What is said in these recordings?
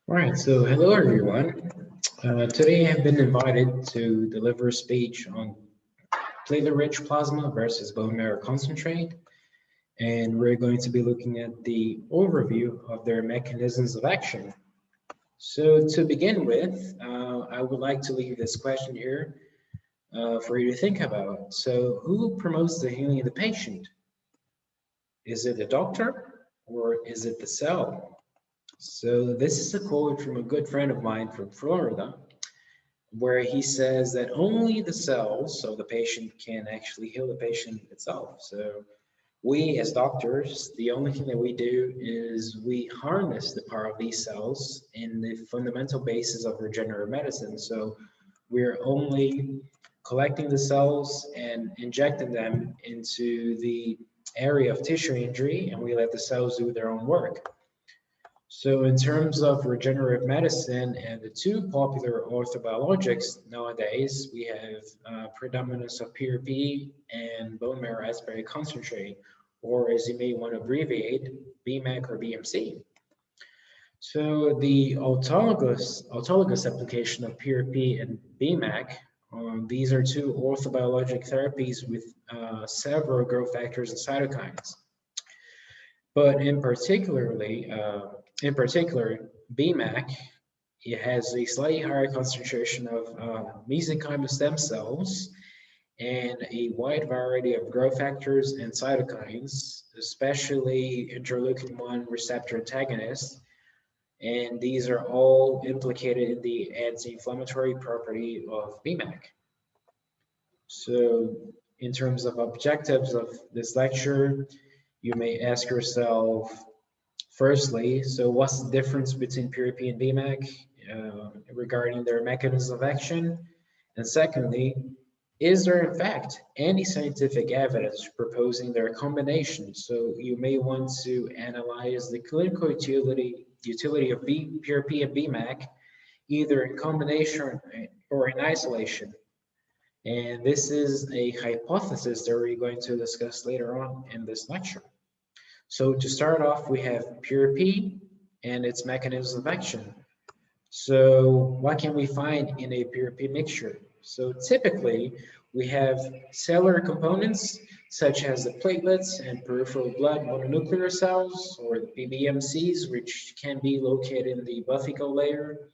All right, so hello everyone. Today I have been invited to deliver a speech on platelet-rich plasma versus bone marrow concentrate, and we're going to be looking at the overview of their mechanisms of action. So to begin with, I would like to leave this question here for you to think about. So who promotes the healing of the patient? Is it the doctor or is it the cell? So this is a quote from a good friend of mine from Florida, where he says that only the cells of the patient can actually heal the patient itself. So we as doctors, the only thing that we do is we harness the power of these cells in the fundamental basis of regenerative medicine. So we're only collecting the cells and injecting them into the area of tissue injury, and we let the cells do their own work. So in terms of regenerative medicine and the two popular orthobiologics nowadays, we have predominance of PRP and bone marrow aspirate concentrate, or as you may want to abbreviate, BMAC or BMC. So the autologous application of PRP and BMAC, these are two orthobiologic therapies with several growth factors and cytokines. But in particular, BMAC, it has a slightly higher concentration of mesenchymal stem cells and a wide variety of growth factors and cytokines, especially interleukin-1 receptor antagonists, and these are all implicated in the anti-inflammatory property of BMAC. So in terms of objectives of this lecture, you may ask yourself, firstly, so what's the difference between PRP and BMAC regarding their mechanism of action? And secondly, is there in fact any scientific evidence proposing their combination? So you may want to analyze the clinical utility of PRP and BMAC, either in combination or in isolation. And this is a hypothesis that we're going to discuss later on in this lecture. So to start off, we have PRP and its mechanisms of action. So what can we find in a PRP mixture? So typically, we have cellular components such as the platelets and peripheral blood mononuclear cells, or the PBMCs, which can be located in the buccal layer,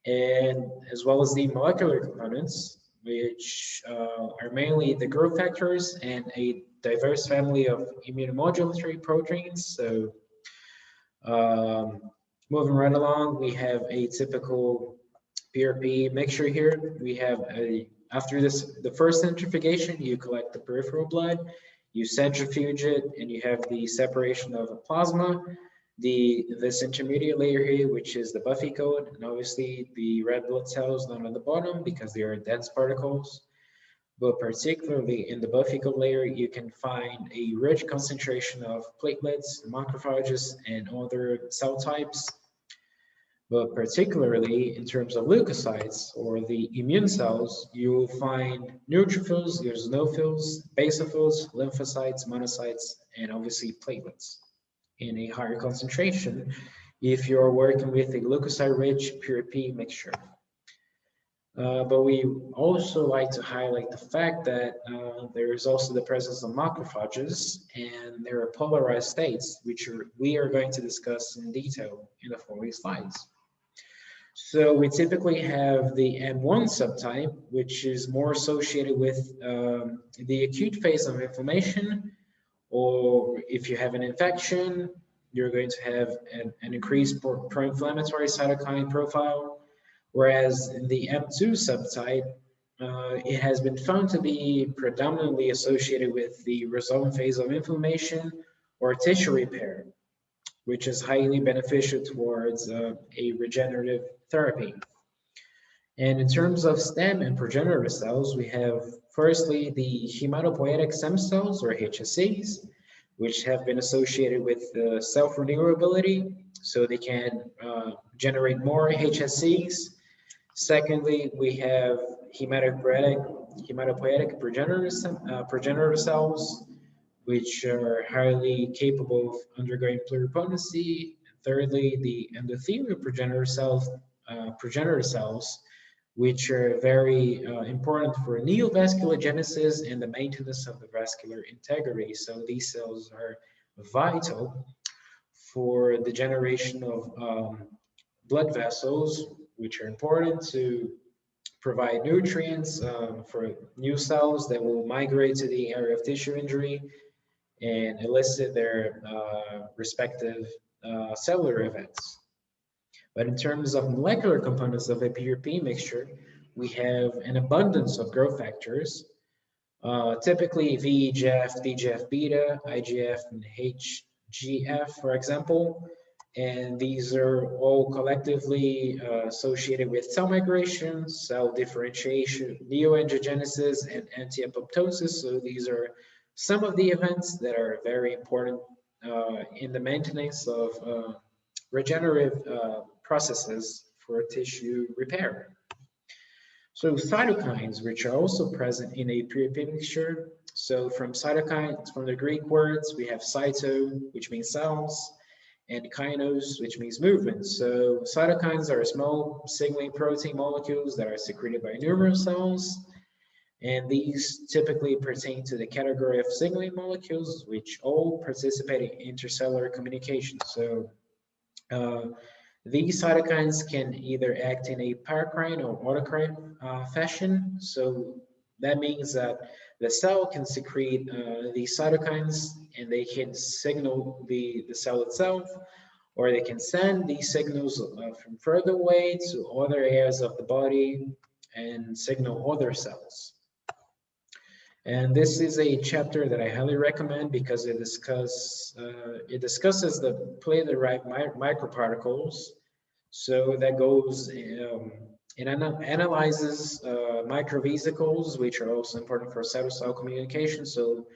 and as well as the molecular components, which are mainly the growth factors and a diverse family of immunomodulatory proteins. So moving right along, we have a typical PRP mixture here. We have after the first centrifugation, you collect the peripheral blood, you centrifuge it, and you have the separation of a plasma. This intermediate layer here, which is the Buffy code, and obviously the red blood cells down at the bottom because they are dense particles. But particularly in the buccal layer, you can find a rich concentration of platelets, macrophages, and other cell types. But particularly in terms of leukocytes or the immune cells, you will find neutrophils, eosinophils, basophils, lymphocytes, monocytes, and obviously platelets in a higher concentration if you're working with a leukocyte-rich PRP mixture. But we also like to highlight the fact that there is also the presence of macrophages and there are polarized states, which we are going to discuss in detail in the following slides. So we typically have the M1 subtype, which is more associated with the acute phase of inflammation, or if you have an infection, you're going to have an increased pro-inflammatory cytokine profile. Whereas in the M2 subtype, it has been found to be predominantly associated with the resolving phase of inflammation or tissue repair, which is highly beneficial towards a regenerative therapy. And in terms of stem and progenitor cells, we have firstly the hematopoietic stem cells, or HSCs, which have been associated with self-renewability, so they can generate more HSCs. Secondly, we have hematopoietic progenitor cells, which are highly capable of undergoing pluripotency. thirdly, the endothelial progenitor cells, which are very important for neovasculogenesis and the maintenance of the vascular integrity. So these cells are vital for the generation of blood vessels, which are important to provide nutrients for new cells that will migrate to the area of tissue injury and elicit their respective cellular events. But in terms of molecular components of a PRP mixture, we have an abundance of growth factors, typically VEGF, TGF-beta, IGF, and HGF, for example. And these are all collectively associated with cell migration, cell differentiation, neoangiogenesis, and anti-apoptosis. So these are some of the events that are very important in the maintenance of regenerative processes for tissue repair. So cytokines, which are also present in a PRP mixture. So from cytokines, from the Greek words, we have cyto, which means cells, and kinos, which means movement. So cytokines are small signaling protein molecules that are secreted by numerous cells. And these typically pertain to the category of signaling molecules, which all participate in intercellular communication. So these cytokines can either act in a paracrine or autocrine fashion. So that means that the cell can secrete these cytokines and they can signal the cell itself, or they can send these signals from further away to other areas of the body and signal other cells. And this is a chapter that I highly recommend because it discusses the platelet-derived microparticles. So that goes it analyzes microvesicles, which are also important for cell-to-cell communication. So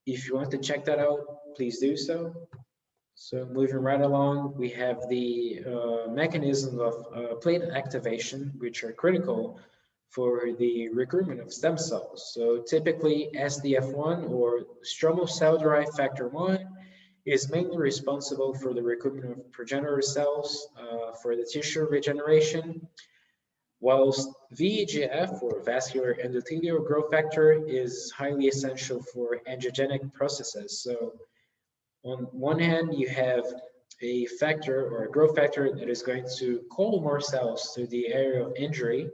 if you want to check that out, please do so. So moving right along, we have the mechanisms of platelet activation, which are critical for the recruitment of stem cells. So typically SDF1 or stromal cell-derived factor 1 is mainly responsible for the recruitment of progenitor cells for the tissue regeneration, whilst VEGF or vascular endothelial growth factor is highly essential for angiogenic processes. So on one hand, you have a factor or a growth factor that is going to call more cells to the area of injury,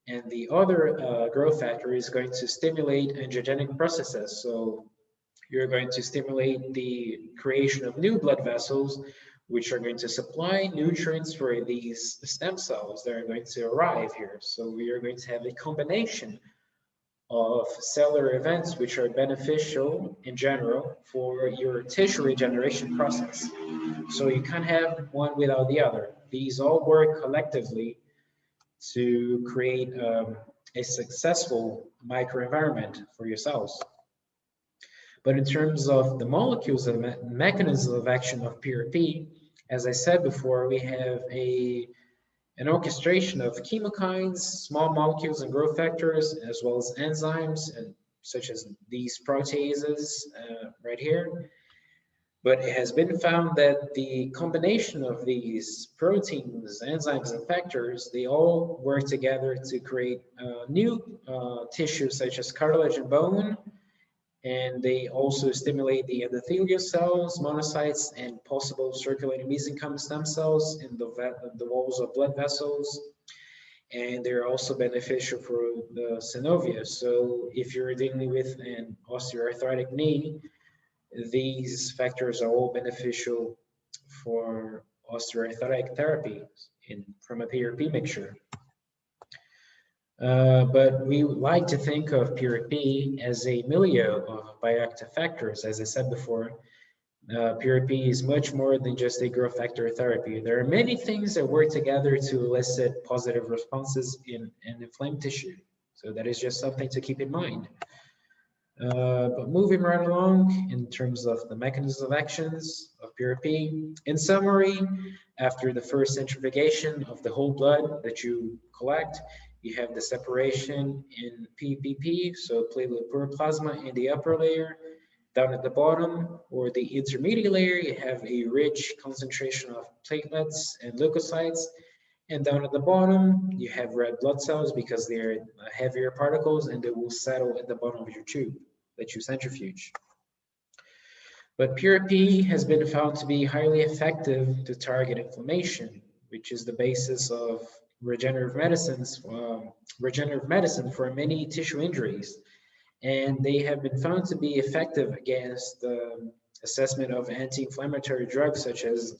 and the other growth factor is going to stimulate angiogenic processes. So you're going to stimulate the creation of new blood vessels, which are going to supply nutrients for these stem cells that are going to arrive here. So we are going to have a combination of cellular events which are beneficial in general for your tissue regeneration process. So you can't have one without the other. These all work collectively to create a successful microenvironment for your cells. But in terms of the molecules and mechanism of action of PRP, as I said before, we have an orchestration of chemokines, small molecules and growth factors, as well as enzymes, such as these proteases right here. But it has been found that the combination of these proteins, enzymes, and factors, they all work together to create new tissues such as cartilage and bone, and they also stimulate the endothelial cells, monocytes, and possible circulating mesenchymal stem cells in the walls of blood vessels. And they're also beneficial for the synovium. So if you're dealing with an osteoarthritic knee, these factors are all beneficial for osteoarthritic therapy from a PRP mixture. But we like to think of PRP as a milieu of bioactive factors. As I said before, PRP is much more than just a growth factor therapy. There are many things that work together to elicit positive responses in inflamed tissue. So that is just something to keep in mind. But moving right along in terms of the mechanisms of actions of PRP, in summary, after the first centrifugation of the whole blood that you collect, you have the separation in PPP, so platelet poor plasma in the upper layer, Down at the bottom, or the intermediate layer, you have a rich concentration of platelets and leukocytes. And down at the bottom, you have red blood cells because they're heavier particles and they will settle at the bottom of your tube that you centrifuge. But PRP has been found to be highly effective to target inflammation, which is the basis of regenerative medicine for many tissue injuries. And they have been found to be effective against the assessment of anti-inflammatory drugs such as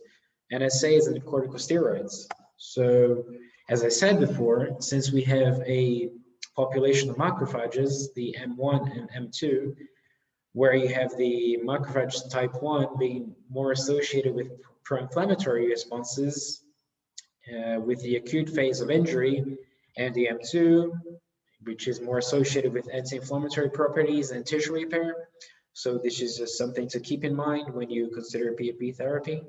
NSAIDs and corticosteroids. So, as I said before, since we have a population of macrophages, the M1 and M2, where you have the macrophage type 1 being more associated with pro-inflammatory responses with the acute phase of injury, and the M2, which is more associated with anti-inflammatory properties and tissue repair. So this is just something to keep in mind when you consider PRP therapy.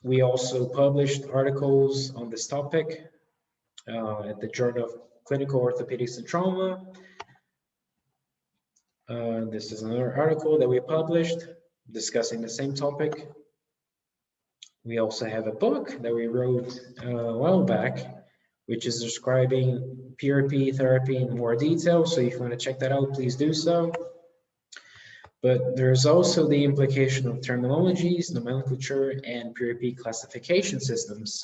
We also published articles on this topic at the Journal of Clinical Orthopedics and Trauma. This is another article that we published discussing the same topic. We also have a book that we wrote a while back, which is describing PRP therapy in more detail. So if you want to check that out, please do so. But there's also the implication of terminologies, nomenclature, and PRP classification systems,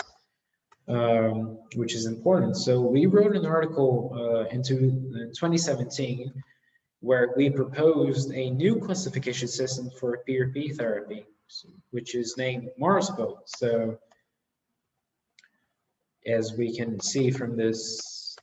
which is important. So we wrote an article in 2017 where we proposed a new classification system for PRP therapy, which is named MARSPO. So as we can see from this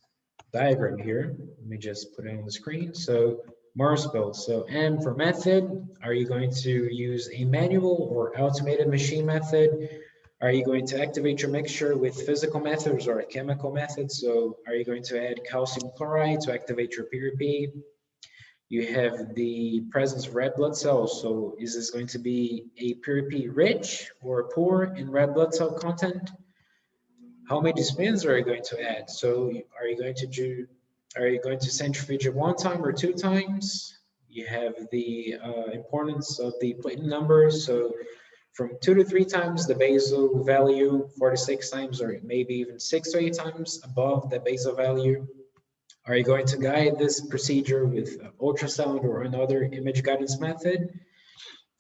diagram here, let me just put it on the screen. So MARSPO, so M for method, are you going to use a manual or automated machine method? Are you going to activate your mixture with physical methods or a chemical method? So are you going to add calcium chloride to activate your PRP? You have the presence of red blood cells. So is this going to be a PRP rich or poor in red blood cell content? How many spins are you going to add? So are you going to centrifuge it 1 time or 2 times? You have the importance of the platelet numbers. So from 2 to 3 times the basal value, 4 to 6 times, or maybe even 6 or 8 times above the basal value. Are you going to guide this procedure with ultrasound or another image guidance method?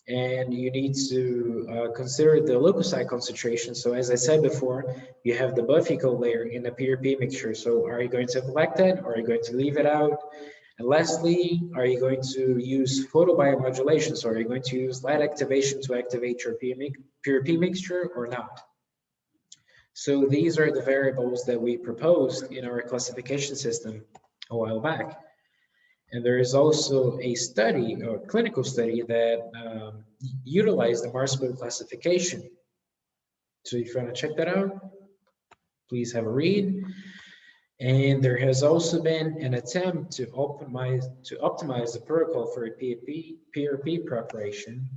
And you need to consider the leukocyte concentration. So as I said before, you have the buffy-coat layer in the PRP mixture. So are you going to collect it or are you going to leave it out? And lastly, are you going to use photobiomodulation? So are you going to use light activation to activate your PRP mixture or not? So these are the variables that we proposed in our classification system a while back. And there is also a study, or clinical study, that utilized the MARSPO classification. So if you want to check that out, please have a read. And there has also been an attempt to optimize the protocol for a PRP preparation.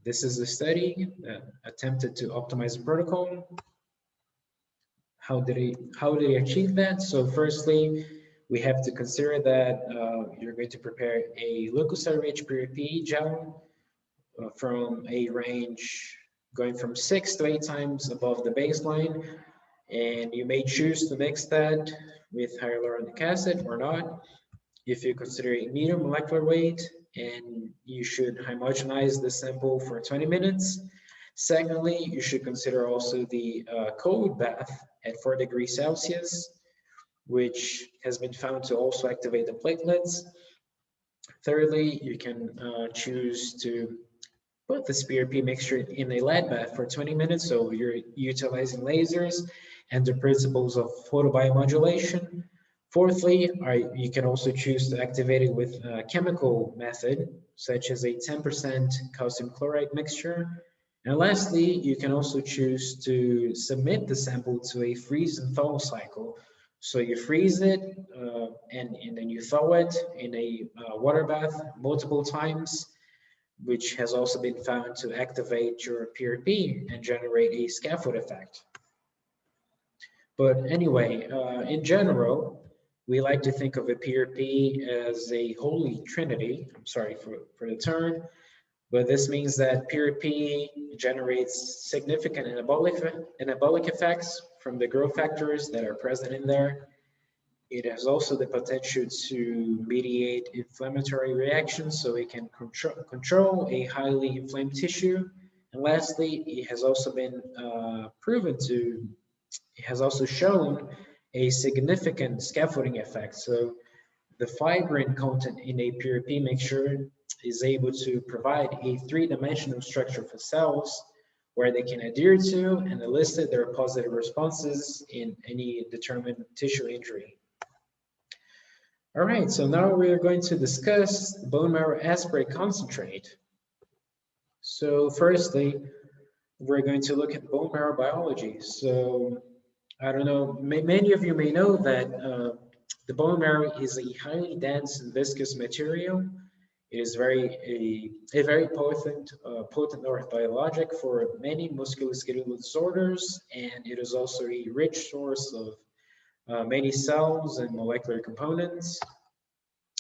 This is a study that attempted to optimize the protocol. How did they achieve that? So firstly, we have to consider that you're going to prepare a leukocyte-rich PRP gel from a range going from 6 to 8 times above the baseline, and you may choose to mix that with hyaluronic acid or not. If you consider a medium molecular weight, and you should homogenize the sample for 20 minutes. Secondly, you should consider also the cold bath at 4 degrees Celsius, which has been found to also activate the platelets. Thirdly, you can choose to put this PRP mixture in a lead bath for 20 minutes. So you're utilizing lasers and the principles of photobiomodulation. Fourthly, you can also choose to activate it with a chemical method, such as a 10% calcium chloride mixture. And lastly, you can also choose to submit the sample to a freeze and thaw cycle. So you freeze it and then you thaw it in a water bath multiple times, which has also been found to activate your PRP and generate a scaffold effect. But anyway, in general, We like to think of a PRP as a holy trinity. I'm sorry for the term, but this means that PRP generates significant anabolic effects from the growth factors that are present in there. It has also the potential to mediate inflammatory reactions, so it can control a highly inflamed tissue. And lastly, it has also been it has also shown a significant scaffolding effect. So the fibrin content in a PRP mixture is able to provide a three-dimensional structure for cells where they can adhere to and elicit their positive responses in any determined tissue injury. All right, so now we are going to discuss bone marrow aspirate concentrate. So firstly, we're going to look at bone marrow biology. So I don't know, many of you may know that the bone marrow is a highly dense and viscous material. It is a very potent orthobiologic for many musculoskeletal disorders, and it is also a rich source of many cells and molecular components.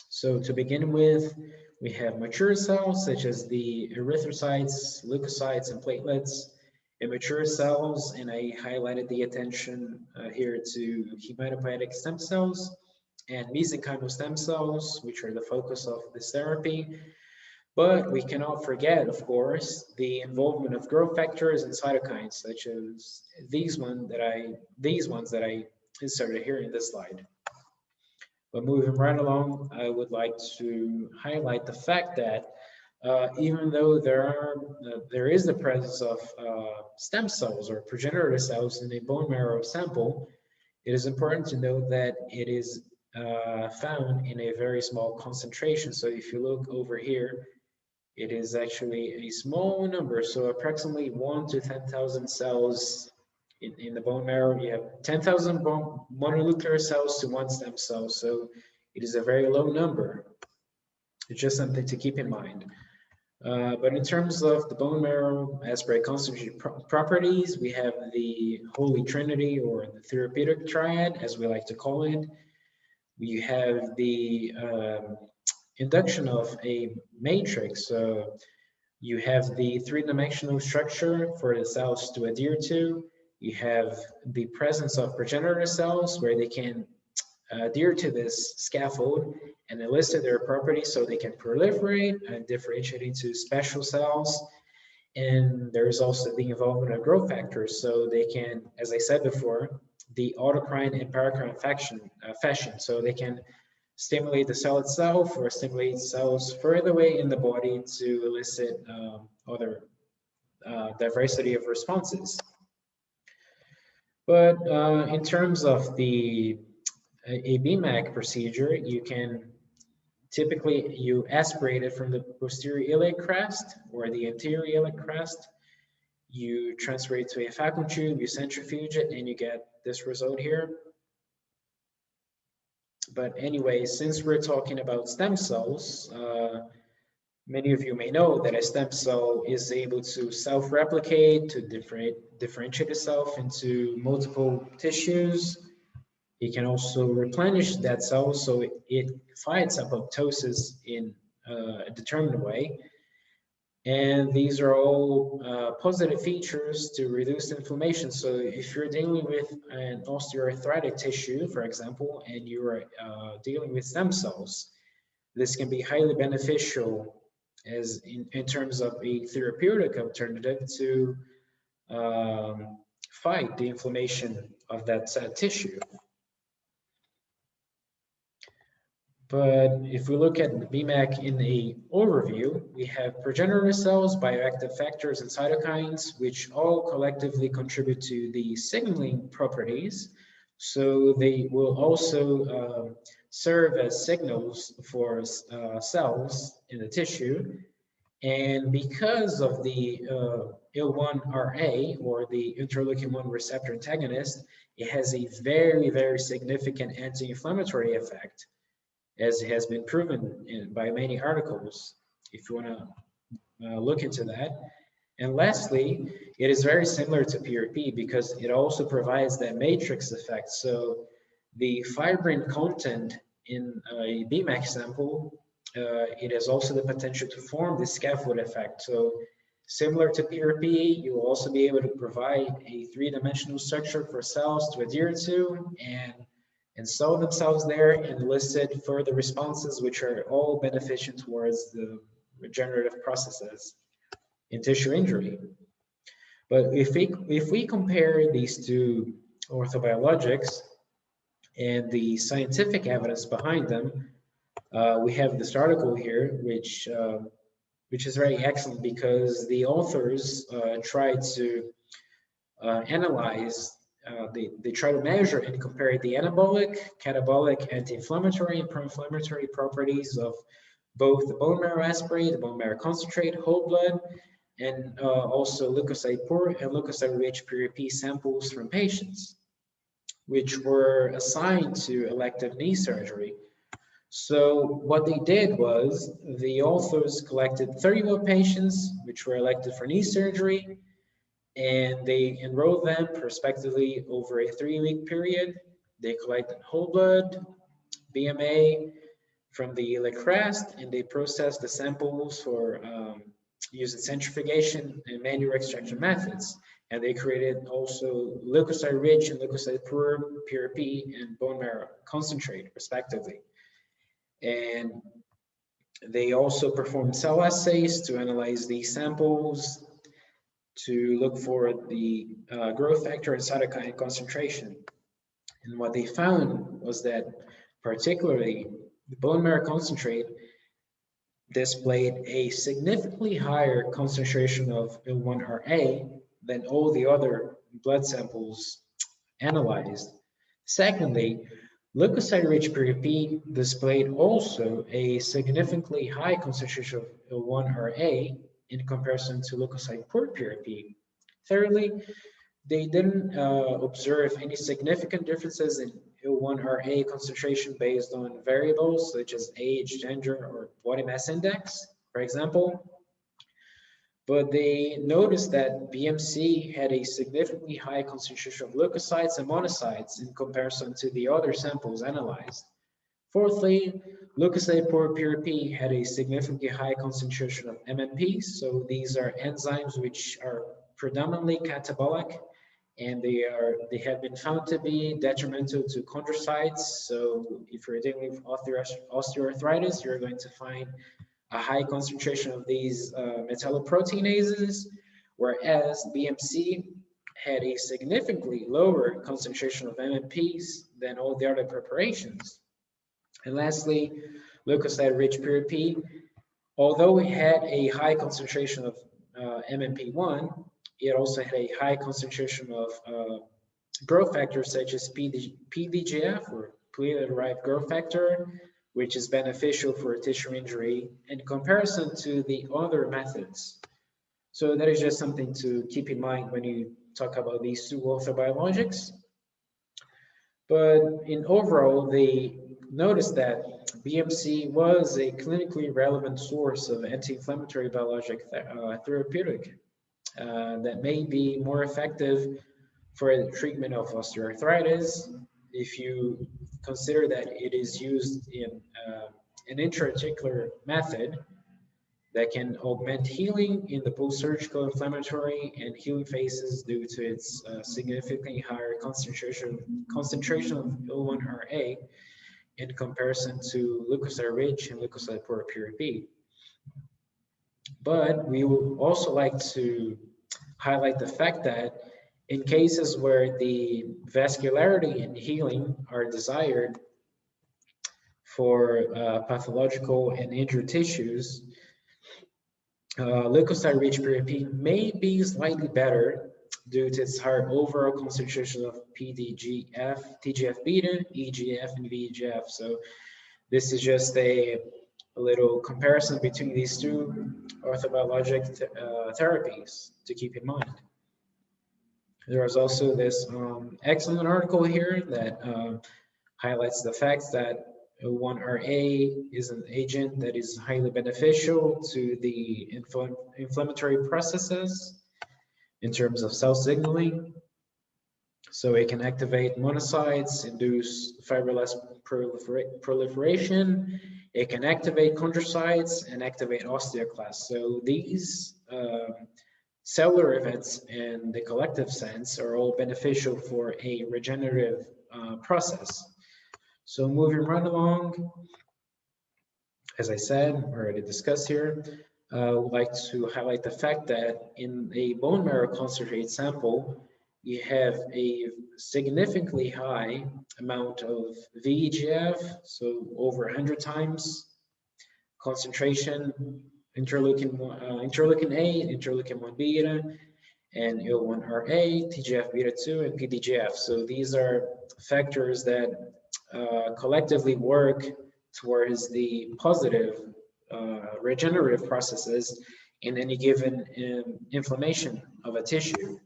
So to begin with, we have mature cells such as the erythrocytes, leukocytes, and platelets. Immature cells, and I highlighted the attention here to hematopoietic stem cells and mesenchymal stem cells, which are the focus of this therapy. But we cannot forget, of course, the involvement of growth factors and cytokines, such as these ones that I inserted here in this slide. But moving right along, I would like to highlight the fact that even though there is the presence of stem cells or progenitor cells in a bone marrow sample, it is important to note that it is found in a very small concentration. So if you look over here, it is actually a small number. So approximately 1 to 10,000 cells in the bone marrow. You have 10,000 mononuclear cells to 1 stem cell. So it is a very low number. It's just something to keep in mind. But in terms of the bone marrow aspirate concentrate properties, we have the holy trinity or the therapeutic triad, as we like to call it. We have the induction of a matrix. So you have the three-dimensional structure for the cells to adhere to. You have the presence of progenitor cells where they can adhere to this scaffold and elicit their properties so they can proliferate and differentiate into special cells. And there's also the involvement of growth factors, so they can, as I said before, the autocrine and paracrine fashion, so they can stimulate the cell itself or stimulate cells further away in the body to elicit other diversity of responses. But in terms of a BMAC procedure, you can typically aspirate it from the posterior iliac crest or the anterior iliac crest. You transfer it to a vacuum tube, you centrifuge it, and you get this result here. But anyway, since we're talking about stem cells, many of you may know that a stem cell is able to self-replicate, to differentiate itself into multiple tissues. It can also replenish that cell, so it fights apoptosis in a determined way. And these are all positive features to reduce inflammation. So if you're dealing with an osteoarthritic tissue, for example, and you are dealing with stem cells, this can be highly beneficial as in terms of a therapeutic alternative to fight the inflammation of that tissue. But if we look at the BMAC in the overview, we have progenitor cells, bioactive factors, and cytokines, which all collectively contribute to the signaling properties. So they will also serve as signals for cells in the tissue. And because of the IL-1RA, or the interleukin-1 receptor antagonist, it has a very, very significant anti-inflammatory effect, as it has been proven by many articles, if you want to look into that. And lastly, it is very similar to PRP because it also provides that matrix effect. So the fibrin content in a BMAC sample, it has also the potential to form the scaffold effect. So similar to PRP, you will also be able to provide a three-dimensional structure for cells to adhere to and install themselves there and elicit further responses, which are all beneficial towards the regenerative processes in tissue injury. But if we compare these two orthobiologics and the scientific evidence behind them, we have this article here, which is very excellent because the authors tried to analyze, they try to measure and compare the anabolic, catabolic, anti-inflammatory, and pro-inflammatory properties of both the bone marrow aspirate, the bone marrow concentrate, whole blood, and also leukocyte poor and leukocyte rich PRP samples from patients, which were assigned to elective knee surgery. So what they did was the authors collected 31 patients which were elected for knee surgery, and they enrolled them prospectively over a 3-week period. They collected whole blood, BMA from the iliac crest, and they processed the samples for using centrifugation and manual extraction methods. And they created also leukocyte rich and leukocyte poor PRP and bone marrow concentrate, respectively. And they also performed cell assays to analyze these samples to look for the growth factor and cytokine concentration. And what they found was that particularly the bone marrow concentrate displayed a significantly higher concentration of IL-1RA than all the other blood samples analyzed. Secondly, leukocyte-rich PRP displayed also a significantly high concentration of IL-1RA in comparison to leukocyte-poor PRP. Thirdly, they didn't observe any significant differences in IL-1RA concentration based on variables such as age, gender, or body mass index, for example. But they noticed that BMC had a significantly high concentration of leukocytes and monocytes in comparison to the other samples analyzed. Fourthly, leukocyte-poor PRP had a significantly high concentration of MMPs. So these are enzymes which are predominantly catabolic, and they have been found to be detrimental to chondrocytes. So if you're dealing with osteoarthritis, you're going to find a high concentration of these metalloproteinases, whereas BMC had a significantly lower concentration of MMPs than all the other preparations. And lastly, leukocyte-rich PRP, although it had a high concentration of MMP1, it also had a high concentration of growth factors such as PDGF, or platelet-derived growth factor, which is beneficial for tissue injury in comparison to the other methods. So that is just something to keep in mind when you talk about these two orthobiologics. But in overall, they noticed that BMC was a clinically relevant source of anti-inflammatory biologic therapeutic that may be more effective for the treatment of osteoarthritis if you consider that it is used in an intra-articular method that can augment healing in the post-surgical inflammatory and healing phases due to its significantly higher concentration of IL-1RA in comparison to leukocyte-rich and leukocyte-poor PRP. But we would also like to highlight the fact that in cases where the vascularity and healing are desired for pathological and injured tissues, leukocyte-rich PRP may be slightly better due to its higher overall concentration of PDGF, TGF-beta, EGF, and VEGF. So this is just a little comparison between these two orthobiologic therapies to keep in mind. There is also this excellent article here that highlights the fact that IL-1RA is an agent that is highly beneficial to the inflammatory processes in terms of cell signaling. So it can activate monocytes, induce fibrillous proliferation. It can activate chondrocytes and activate osteoclasts. So these cellular events in the collective sense are all beneficial for a regenerative process. So moving right along, as I said, already discussed here, I would like to highlight the fact that in a bone marrow concentrate sample, you have a significantly high amount of VEGF, so over 100 times concentration, interleukin A, interleukin 1 beta, and IL-1RA, TGF-beta 2, and PDGF. So these are factors that collectively work towards the positive regenerative processes in any given inflammation of a tissue.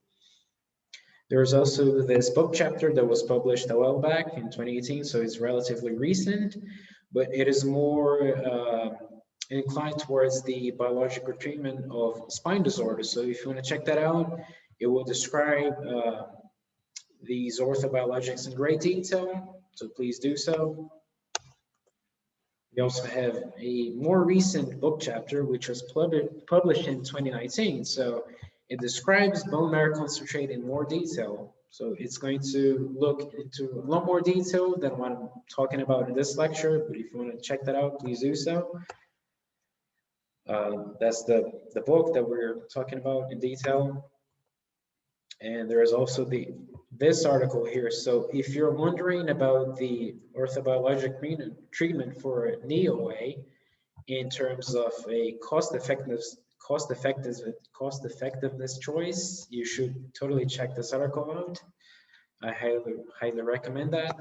There's also this book chapter that was published a while back in 2018, so it's relatively recent, but it is more inclined towards the biological treatment of spine disorders. So if you want to check that out, it will describe these orthobiologics in great detail, so please do so. We also have a more recent book chapter, which was published in 2019. So it describes bone marrow concentrate in more detail. So it's going to look into a lot more detail than what I'm talking about in this lecture, but if you want to check that out, please do so. That's the book that we're talking about in detail. And there is also this article here. So if you're wondering about the orthobiologic treatment for knee OA in terms of a cost effectiveness choice, you should totally check this article out. I highly recommend that.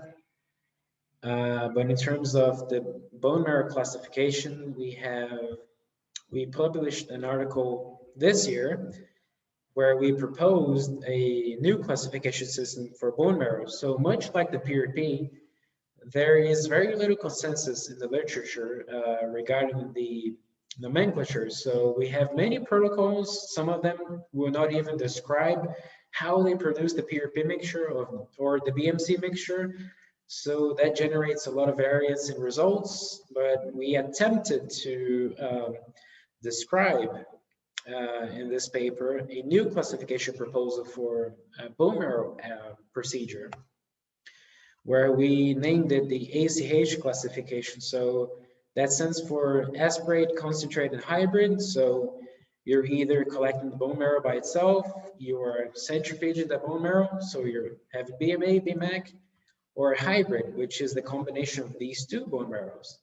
But in terms of the bone marrow classification, we published an article this year where we proposed a new classification system for bone marrow. So much like the PRP, there is very little consensus in the literature regarding the nomenclature. So we have many protocols. Some of them will not even describe how they produce the PRP mixture or the BMC mixture. So that generates a lot of variance in results, but we attempted to describe in this paper a new classification proposal for bone marrow procedure, where we named it the ACH classification. So that stands for aspirate, concentrate, and hybrid. So you're either collecting the bone marrow by itself, you are centrifuging the bone marrow, so you have BMA, BMAC, or a hybrid, which is the combination of these two bone marrows.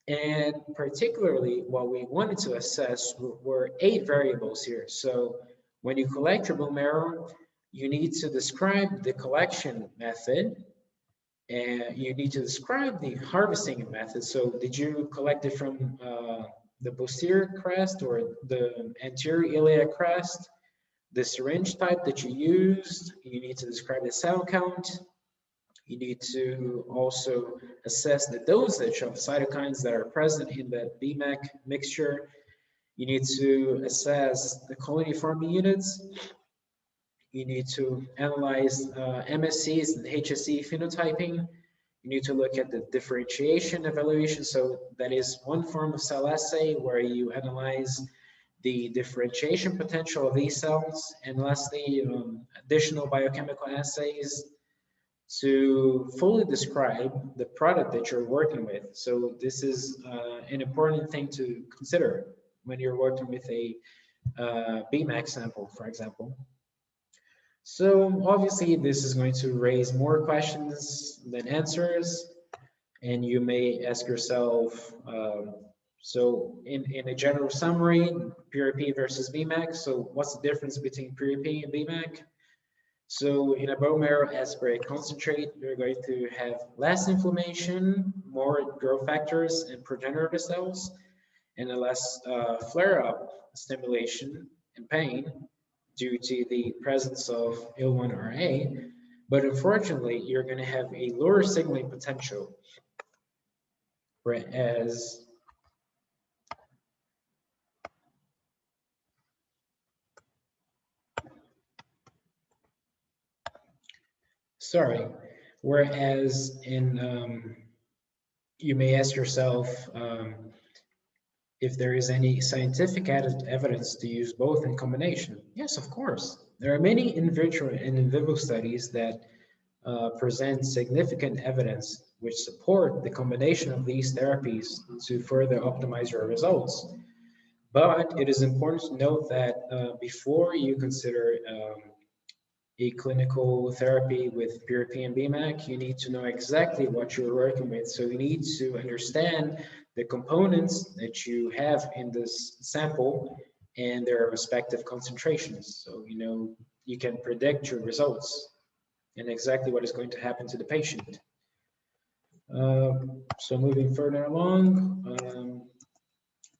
And particularly what we wanted to assess were 8 variables here. So when you collect your bone marrow, you need to describe the collection method, and you need to describe the harvesting method. So did you collect it from the posterior crest or the anterior iliac crest? The syringe type that you used, you need to describe the cell count. You need to also assess the dosage of cytokines that are present in the BMAC mixture. You need to assess the colony forming units. You need to analyze MSCs and HSC phenotyping. You need to look at the differentiation evaluation. So that is one form of cell assay where you analyze the differentiation potential of these cells. And lastly, additional biochemical assays to fully describe the product that you're working with. So this is an important thing to consider when you're working with a BMAC sample, for example. So obviously this is going to raise more questions than answers, and you may ask yourself, so in a general summary, PRP versus BMAC, so what's the difference between PRP and BMAC? So in a bone marrow aspirate concentrate, you're going to have less inflammation, more growth factors and progenitor cells, and a less flare-up stimulation and pain due to the presence of IL-1RA. But unfortunately, you're going to have a lower signaling potential, whereas Sorry. Whereas in you may ask yourself if there is any scientific evidence to use both in combination. Yes, of course. There are many in vitro and in vivo studies that present significant evidence which support the combination of these therapies to further optimize your results. But it is important to note that before you consider a clinical therapy with PRP and BMAC, you need to know exactly what you're working with. So you need to understand the components that you have in this sample and their respective concentrations. So you know you can predict your results and exactly what is going to happen to the patient. So moving further along,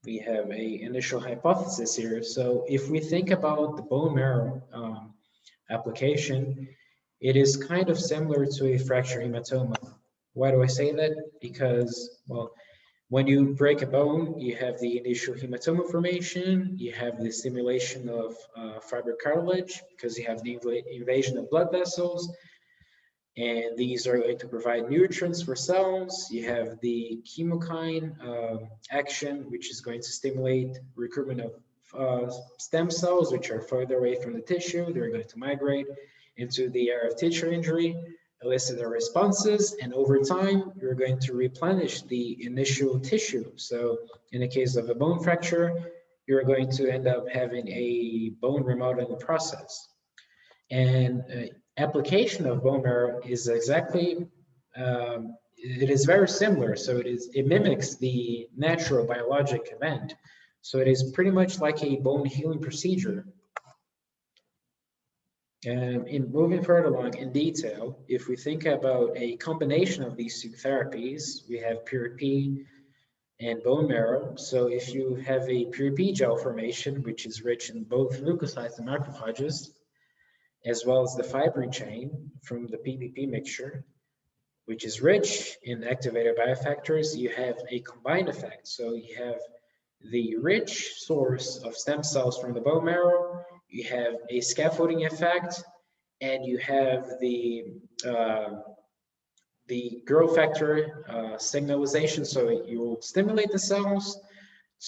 we have a initial hypothesis here. So if we think about the bone marrow application, it is kind of similar to a fracture hematoma. Why do I say that? Because, well, when you break a bone, you have the initial hematoma formation, you have the stimulation of fibrocartilage because you have the invasion of blood vessels, and these are going to provide nutrients for cells. You have the chemokine action, which is going to stimulate recruitment of stem cells, which are further away from the tissue. They're going to migrate into the area of tissue injury, elicit their responses, and over time, you're going to replenish the initial tissue. So in the case of a bone fracture, you're going to end up having a bone remodeling process. And application of bone marrow is exactly, it is very similar. So it mimics the natural biologic event. So it is pretty much like a bone healing procedure. In moving further along in detail, if we think about a combination of these two therapies, we have PRP and bone marrow. So if you have a PRP gel formation, which is rich in both leukocytes and macrophages, as well as the fibrin chain from the PPP mixture, which is rich in activated biofactors, you have a combined effect. So you have the rich source of stem cells from the bone marrow, you have a scaffolding effect, and you have the growth factor signalization. So you will stimulate the cells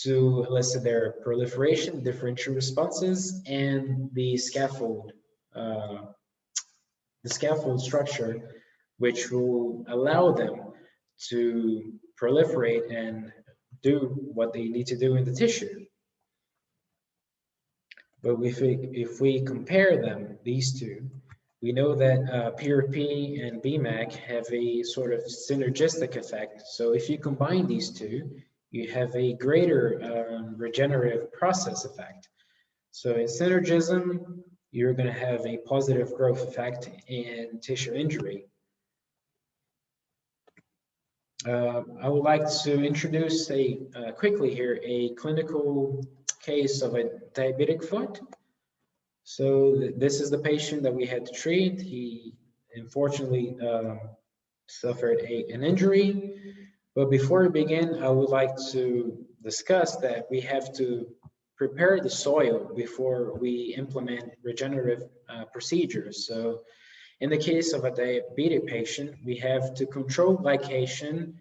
to elicit their proliferation, differential responses, and the scaffold structure, which will allow them to proliferate and do what they need to do in the tissue. But if we compare them, these two, we know that PRP and BMAC have a sort of synergistic effect. So if you combine these two, you have a greater regenerative process effect. So in synergism, you're going to have a positive growth effect in tissue injury. I would like to introduce quickly here a clinical case of a diabetic foot. So this is the patient that we had to treat. He unfortunately suffered an injury. But before we begin, I would like to discuss that we have to prepare the soil before we implement regenerative procedures. So in the case of a diabetic patient, we have to control glycation,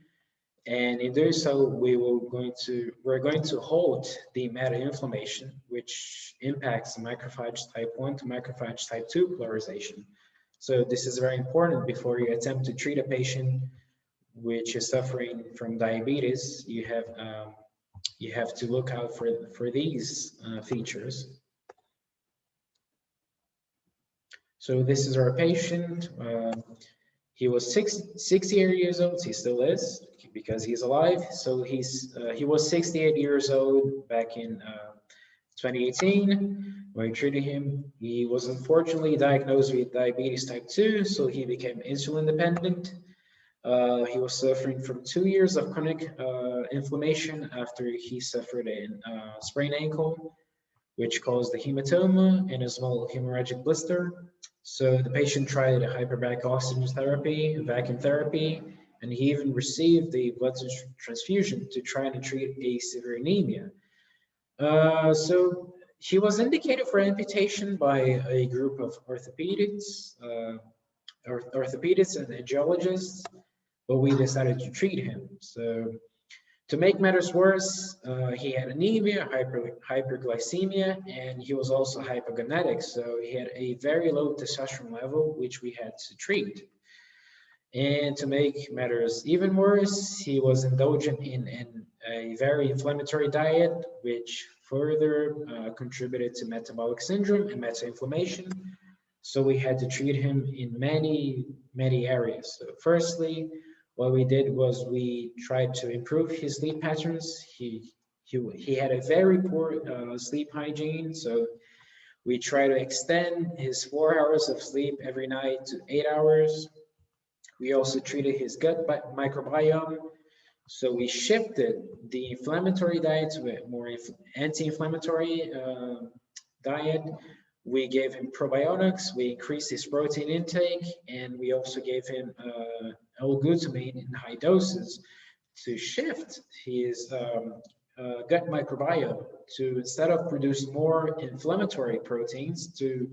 and in doing so, we're going to halt the meta-inflammation, which impacts macrophage type 1 to macrophage type 2 polarization. So this is very important before you attempt to treat a patient which is suffering from diabetes. You have to look out for these features. So this is our patient. He was 68 years old. He still is because he's alive. So he was 68 years old back in 2018 when we treated him. He was unfortunately diagnosed with diabetes type 2, so he became insulin dependent. He was suffering from 2 years of chronic inflammation after he suffered a sprained ankle, which caused a hematoma and a small hemorrhagic blister. So the patient tried hyperbaric oxygen therapy, vacuum therapy, and he even received a blood transfusion to try and treat a severe anemia. So he was indicated for amputation by a group of orthopedics, orthopedists and angiologists, but we decided to treat him. So to make matters worse, he had anemia, hyperglycemia, and he was also hypogonadec. So he had a very low testosterone level, which we had to treat. And to make matters even worse, he was indulgent in a very inflammatory diet, which further contributed to metabolic syndrome and meta-inflammation. So we had to treat him in many areas. So firstly, what we did was we tried to improve his sleep patterns. He had a very poor sleep hygiene, so we tried to extend his 4 hours of sleep every night to 8 hours. We also treated his gut microbiome. So we shifted the inflammatory diet to a more anti-inflammatory diet. We gave him probiotics, we increased his protein intake, and we also gave him L-glutamine in high doses to shift his gut microbiome to, instead of produce more inflammatory proteins, to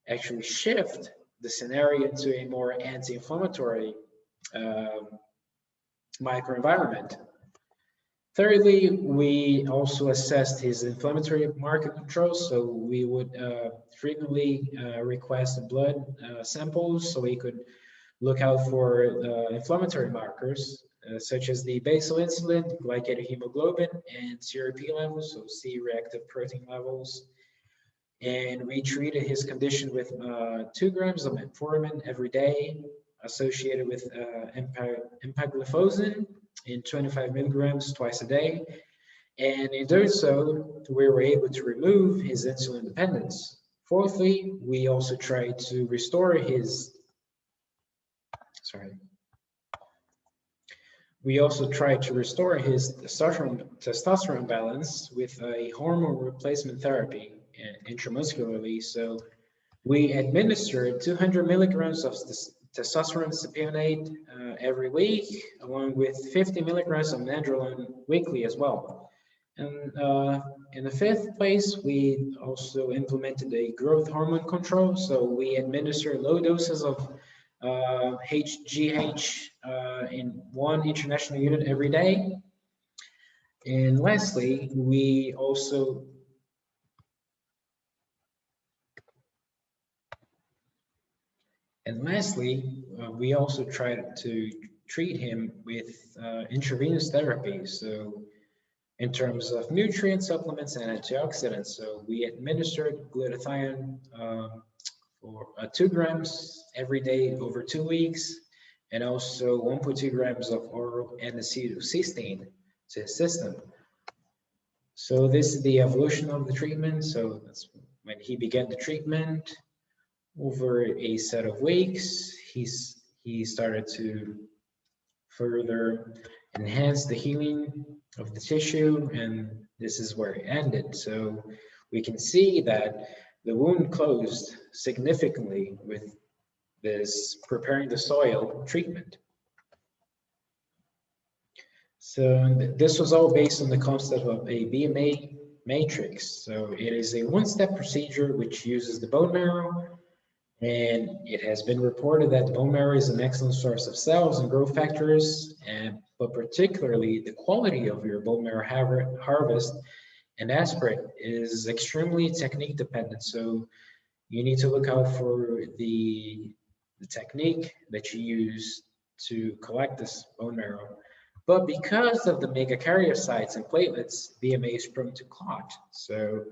actually shift the scenario into a more anti-inflammatory microenvironment. Thirdly, we also assessed his inflammatory marker control. So we would frequently request blood samples so we could look out for inflammatory markers, such as the basal insulin, glycated hemoglobin, and CRP levels, so C-reactive protein levels. And we treated his condition with 2 grams of metformin every day, associated with empagliflozin in 25 milligrams twice a day. And in doing so, we were able to remove his insulin dependence. Fourthly, we also tried to restore his, testosterone balance with a hormone replacement therapy intramuscularly. So we administered 200 milligrams of testosterone cypionate every week, along with 50 milligrams of nandrolone weekly as well. And in the fifth place, we also implemented a growth hormone control. So we administered low doses of HGH in 1 international unit every day. And lastly, we also tried to treat him with intravenous therapy. So in terms of nutrient supplements and antioxidants, so we administered glutathione for 2 grams every day over 2 weeks, and also 1.2 grams of oral N-acetylcysteine to his system. So this is the evolution of the treatment. So that's when he began the treatment. Over a set of weeks, he started to further enhance the healing of the tissue, and this is where it ended. So we can see that the wound closed significantly with this preparing the soil treatment. So this was all based on the concept of a BMA matrix. So it is a one-step procedure which uses the bone marrow, and it has been reported that the bone marrow is an excellent source of cells and growth factors, but particularly the quality of your bone marrow harvest and aspirate is extremely technique dependent. So you need to look out for the technique that you use to collect this bone marrow. But because of the megakaryocytes and platelets, BMA is prone to clot. So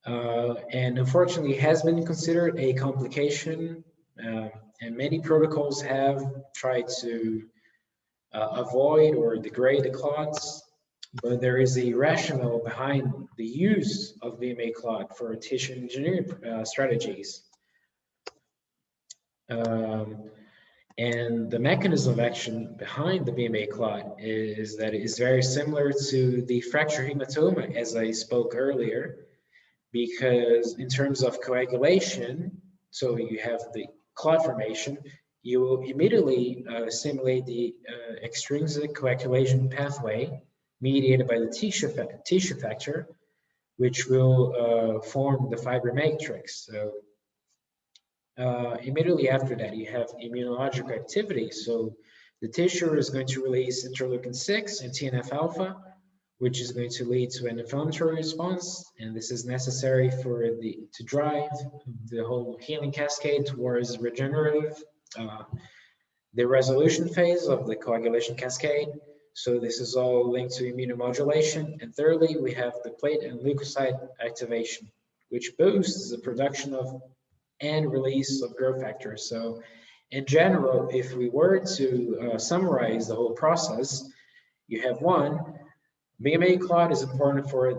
and unfortunately has been considered a complication, and many protocols have tried to avoid or degrade the clots, but there is a rationale behind the use of BMA clot for tissue engineering strategies. And the mechanism of action behind the BMA clot is that it is very similar to the fracture hematoma, as I spoke earlier, because in terms of coagulation, so you have the clot formation, you will immediately stimulate the extrinsic coagulation pathway mediated by the tissue factor, which will form the fiber matrix. So Immediately after that, you have immunologic activity. So the tissue is going to release interleukin-6 and TNF-alpha, which is going to lead to an inflammatory response, and this is necessary to drive the whole healing cascade towards regenerative, the resolution phase of the coagulation cascade. So this is all linked to immunomodulation. And thirdly, we have the plate and leukocyte activation, which boosts the production of and release of growth factors. So in general, if we were to summarize the whole process, you have one, BMA clot is important for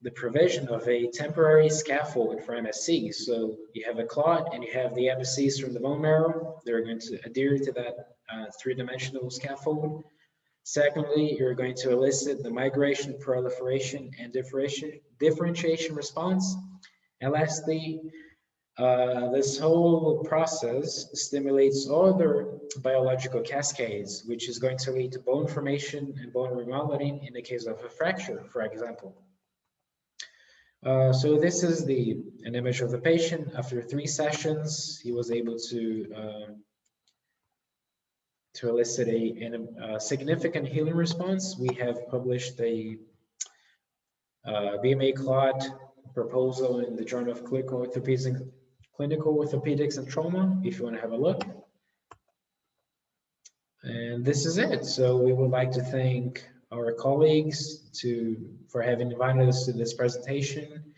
the provision of a temporary scaffold for MSC. So you have a clot and you have the MSCs from the bone marrow. They're going to adhere to that three-dimensional scaffold. Secondly, you're going to elicit the migration, proliferation, and differentiation response. And lastly, this whole process stimulates other biological cascades, which is going to lead to bone formation and bone remodeling in the case of a fracture, for example. So this is an image of the patient. After 3 sessions, he was able to elicit a significant healing response. We have published a BMA clot proposal in the Journal of Clinical Orthopedics and Trauma, if you want to have a look. And this is it. So we would like to thank our colleagues for having invited us to this presentation.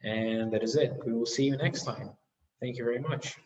And that is it. We will see you next time. Thank you very much.